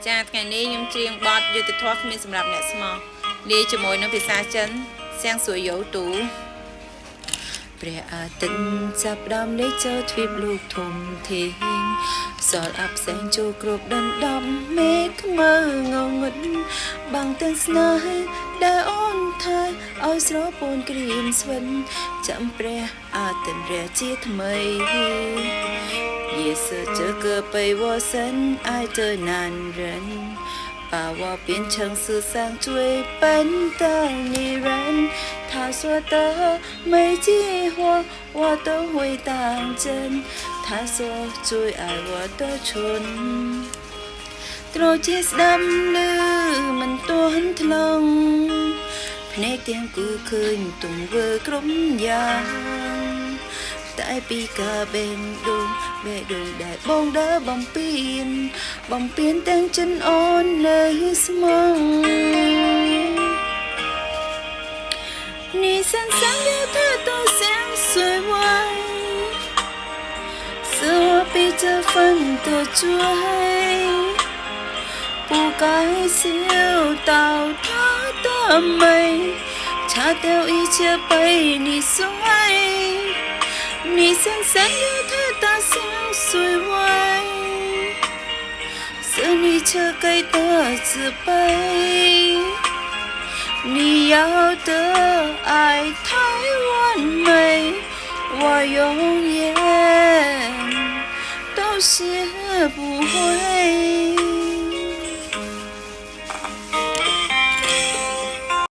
ចាថ្ងៃនេះខ្ញុំច្រៀងបទយុទ្ធធម៌គ្មានសម្រាប់អ្នកស្មោះលាយជាមួយនឹងភាសាចិនសៀងសួយយោទូព្រះអាទិត្យចាប់ផ្ដើមលេចចូលទ្វីបលោកធំធេងសល់អាប់ផ្សែងចូលគ្រប់ដណ្ដប់មេឃខ្មៅងងឹតបាំងទាំងស្នេហ៍ដែលអូនថាឲ្យស្រពោនក្រៀមស្វិនចាំព្រះអាទិត្យរះជាថ្មី也是这个被我深爱的男人把我变成世上最笨的女人他说的每句话我都会当真他说最爱我的唇ត្រូវជាស្ដាប់ឮមិនទាន់ថ្លង់ភ្នែកទាំងគូឃើញទង្វើគ្រប់យ៉ាងតែពីកាបេងដូងដែលបងដើរបំពេញទាំងចិនអូននៅស្មង你身上有太多香水味是我逼着分的追不该嗅到她的美擦掉一切被你送爱你身上有太大香水味是你车给的自卑你要的爱太完美我永远都学不会